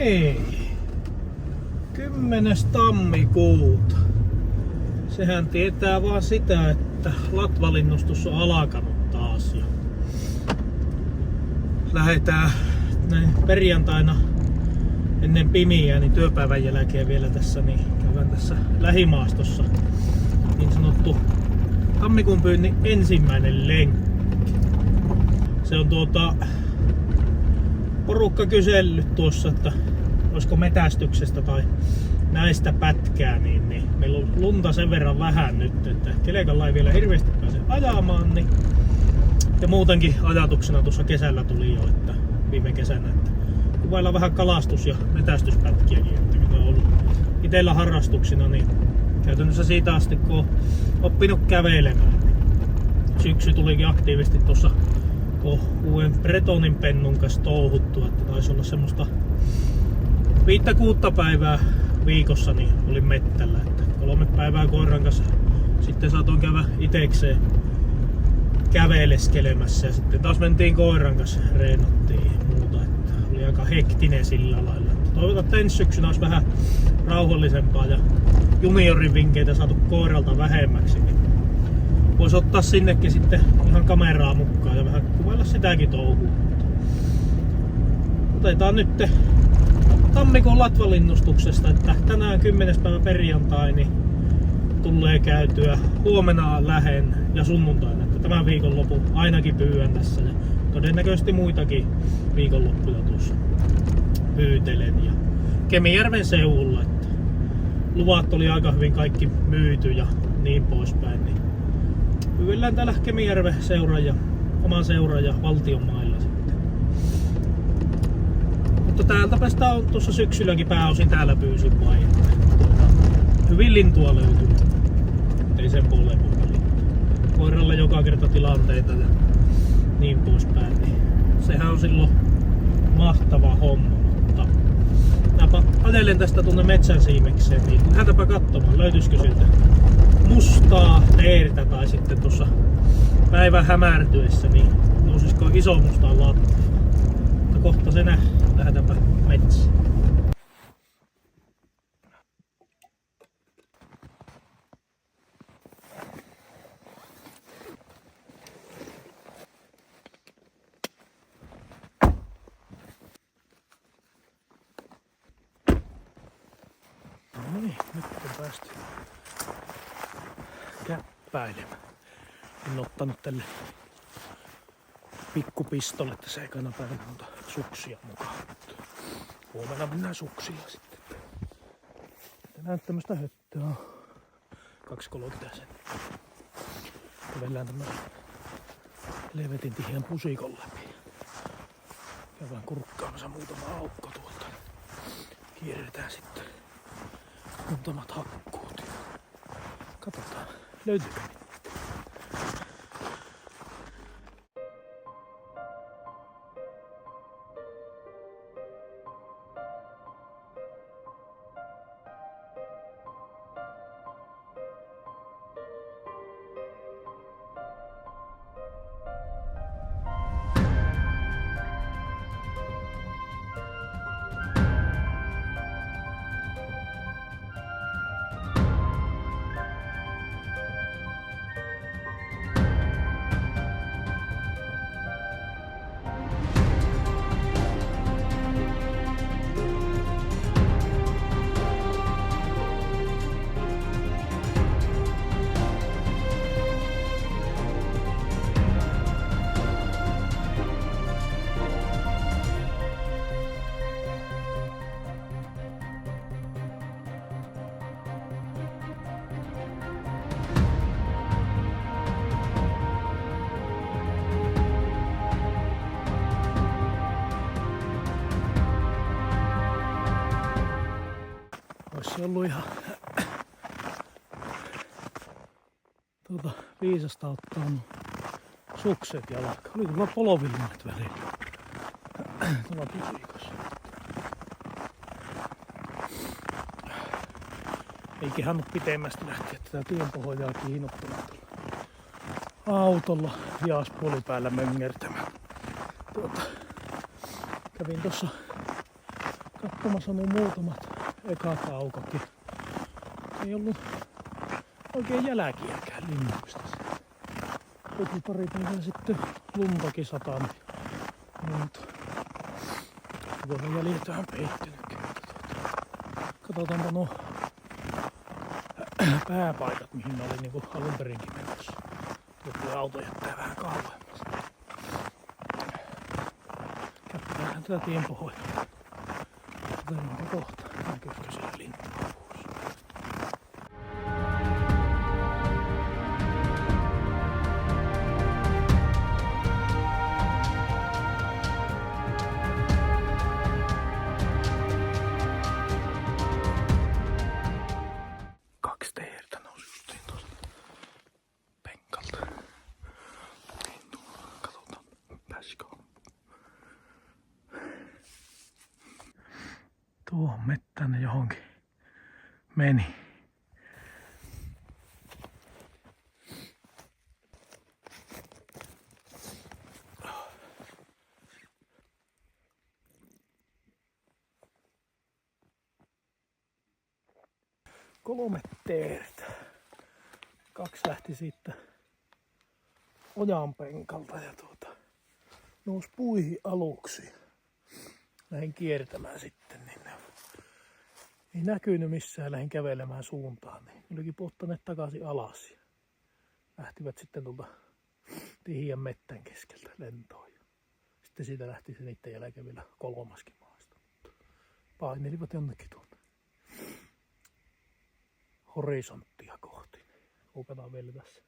niin. 10. tammikuuta. Sehän tietää vaan sitä, että latvalinnustus on alkanut taas. Ja lähdetään näin perjantaina ennen pimiä, niin työpäivän jälkeen vielä tässä, niin käydään tässä lähimaastossa niin sanottu tammikuun pyynnin ensimmäinen lenkki. Se on porukka kysellyt tuossa, että olisiko metästyksestä tai näistä pätkää, niin meillä on lunta sen verran vähän nyt, että kelekalla ei vielä hirveästi pääse ajamaan, niin ja muutenkin ajatuksena tuossa kesällä tuli jo, että viime kesänä, että kuvaillaan vähän kalastus- ja metästyspätkiäkin, että kun on ollut itsellä harrastuksina, niin käytännössä siitä asti kun on oppinut kävelemään, niin syksy tulikin aktiivisesti tuossa uuden Bretonin pennun kanssa touhuttua, että taisi olla semmoista 5-6 päivää viikossa, niin olin mettällä, että 3 päivää koiran kanssa sitten saatoin käydä itekseen käveleskelemässä ja sitten taas mentiin koiran kanssa, reenattiin ja muuta, että oli aika hektinen sillä lailla. Toivotaan, että ensi syksynä olisi vähän rauhallisempaa ja juniorin vinkkeitä saatu koiralta vähemmäksi, niin voisi ottaa sinnekin sitten ihan kameraa mukaan ja vähän kuvailla sitäkin touhua. Otetaan nyt tammikuun latvalinnustuksesta, että tänään 10. päivä perjantai niin tulee käytyä, huomenna lähen ja sunnuntaina, että tämän viikonlopun ainakin pyydän tässä ja todennäköisesti muitakin viikonloppuja tuossa pyytelen ja Kemijärven seudulla, että luvat oli aika hyvin kaikki myyty ja niin poispäin, niin pyydellään täällä Kemijärven seuran ja oman seuran ja valtion mailla sitten. Mutta täältä päästä on tuossa syksylläkin pääosin täällä pyysin vain, että hyvin lintua löytyy. Ei sen puoleen voi valittaa. Koiralla joka kerta tilanteita ja niin poispäin, niin sehän on silloin mahtava homma, mutta minäpä ajelen tästä tuonne metsän siimekseen, niin lähdetäpä katsomaan, löytyisikö siltä mustaa teertä tai sitten tuossa päivän hämärtyessä, niin nousisiko iso musta latva. Mutta kohta se nähdään, lähdetäpä metsään. No niin, nyt on päästy käppäilemään. En ottanut tälle pikkupistolle tässä ekana päivänä monta suksia mukaan. Huomenna mennään suksilla sitten. Tänään tämmöstä höttöä on 2-30 senttiä. Kävellään tämmösen helvetin tiheän pusikon läpi. Käydään kurkkaamassa muutama aukko tuolta. Kierretään sitten muutamat hakkuut. Katsotaan, löytyykö niitä. Olisi ollut ihan viisasta ottaa sukset jalkaan. Oli tuolla polvillimet välillä. Tuolla pusikossa. Ei kehannut pitemmästi lähteä tätä tienpohjaa kiinnottamaan autolla hiaspuolipäällä möngertämään. Kävin tuossa katsomassa nuo muutamat ekat aukokin. Ei ollut oikein jälkiäkään linnuista. Joku pari päivää sitten luntakin sataa, niin tuolla jäljet vähän peittynytkin. Katsotaanpa nuo pääpaikat, mihin mä olin niinku alun perinkin menossa. Tuo auto jättää vähän kauemmas. Käppäähän tätä tien pohjaa. Katsotaanpa kohta, näkyykö siellä lintua. Tuohon mettään ne johonkin meni. Kolme teeriä. 2 lähti siitä ojan penkalta ja nousi puihin aluksi. Lähdin kiertämään sitten, niin ei näkynyt missään, lähdin kävelemään suuntaan. Niin olikin pottaneet takaisin alas. Lähtivät sitten tuolta tihiän mettän keskeltä lentoon. Sitten siitä lähti se niiden jälkeen vielä 3. maasta. Painelivat jonnekin tuonne horisonttia kohti. Hukataan vielä tässä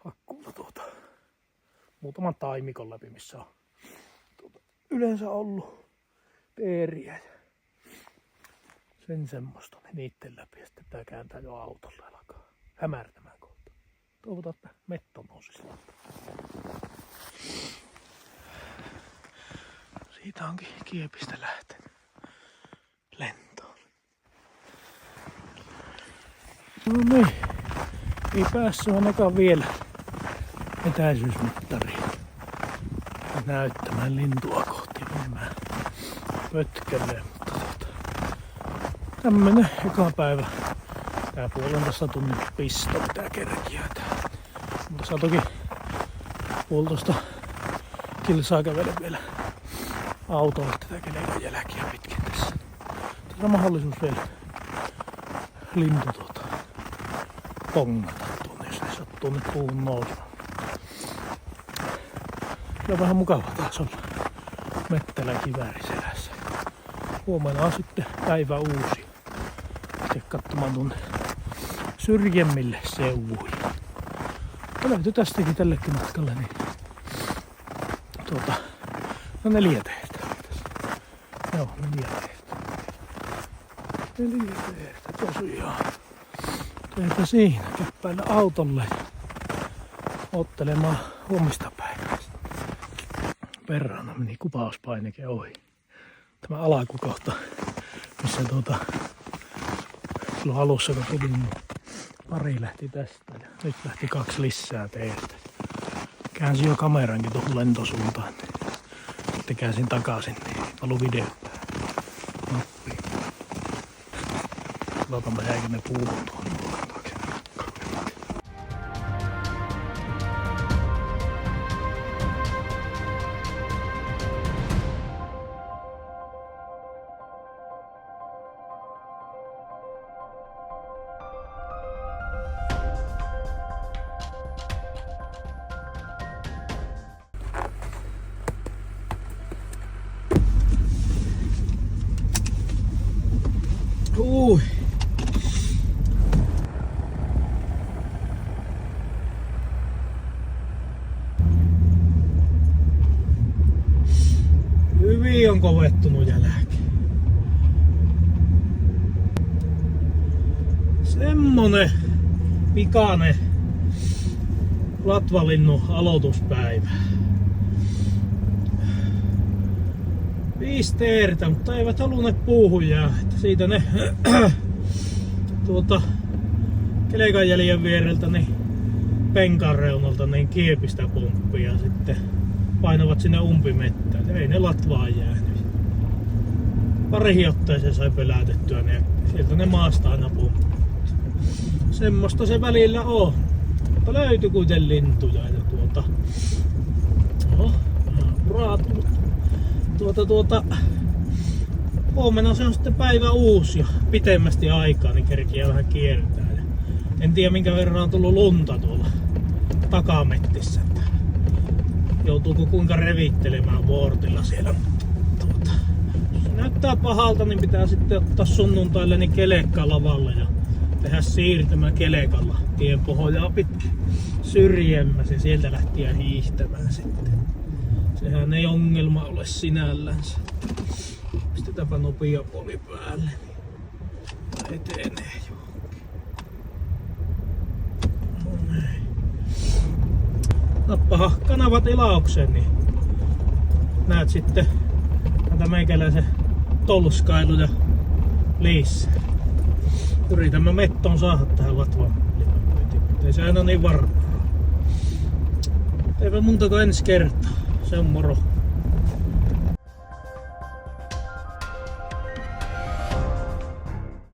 hakkuulla muutaman taimikon läpi, missä on yleensä ollut teeriä ja sen semmoista, niin niitten läpi. Ja sitten tää kääntää jo autolla ja alkaa hämärtämään kohta. Toivotaan, että metto nousisi. Siitä onkin Kiepistä lähtenyt lentoon. No niin, ei päässyt ainakaan vielä etäisyysmittariin näyttämään lintua kohti menemään pötkölle. Tämmönen eka päivä. Tää 1,5 tunnin pisto pitää kerkiä. Mutta saa toki 1,5 kilsaa kävellä vielä autolla tätä Kelekan jälkiä pitkin tässä. Tässä on mahdollisuus vielä lintu pongata tuonne, jos ne sattuu nyt puuhun nousemaan. Se on vähän mukavaa taas olla mettälä kivääri selässä. Huomenna on sitten päivä uusi. Sitten katsomaan tuonne syrjemmille seuvuihin. Löytyi tästäkin tällekin matkalle niin 4 teitä. Joo, 4 teitä. 4 teitä tosiaan. Teitä siinä käppäillä autolle ottelemaan huomista päivästä. Perhana meni kupauspainike ohi. Tämä alakukohta, missä silloin alussa kun tulin, niin pari lähti tästä ja nyt lähti 2 lisää teiltä. Käänsin jo kamerankin tuohon lentosuuntaan. Sitten käänsin takaisin, niin palu video nappiin. Katsotaanpa jäikö ne puuhun tuohon. Hyvin on kovettunut jälkeen. Semmonen pikainen latvalinnun aloituspäivä. 5 teertä, mutta eivät halunneet puuhun jää. Että siitä ne Kelekan jäljen viereltä niin penkan reunalta niin Kiepistä pomppia ja sitten painavat sinne umpimettään. Ei ne latvaan jäänyt. parihin otteeseen sai pelätettyä, niin sieltä ne maasta aina pumppu. Semmosta se välillä on. Mutta löytyi kuitenkin lintuja ja raatunut. Huomenna se on sitten päivä uusi ja pitemmästi aikaa, niin kerkiää vähän kiertää. Ja en tiedä minkä verran on tullut lunta tuolla takamettissä. Joutuuko kuinka revittelemään vuortilla siellä. Jos se näyttää pahalta, niin pitää sitten ottaa sunnuntaille niin kelekka lavalle ja tehdä siirtymä kelekalla tien pohjaa pitkin syrjemmäs ja sieltä lähtien hiihtämään sitten. Sehän ei ongelma ole sinällänsä. Pistetäänpä nopea poli päälle. Etenee johonkin. No näin. Nappaha kanavat ilaukseen, niin näet sitten tätä meikäläisen tolskailu ja liissä. Yritämme mettoon saada tähän latvan lippuytiin, mutta ei se aina niin varmaa. Eipä muuta kuin ensi kertaa. Se on moro.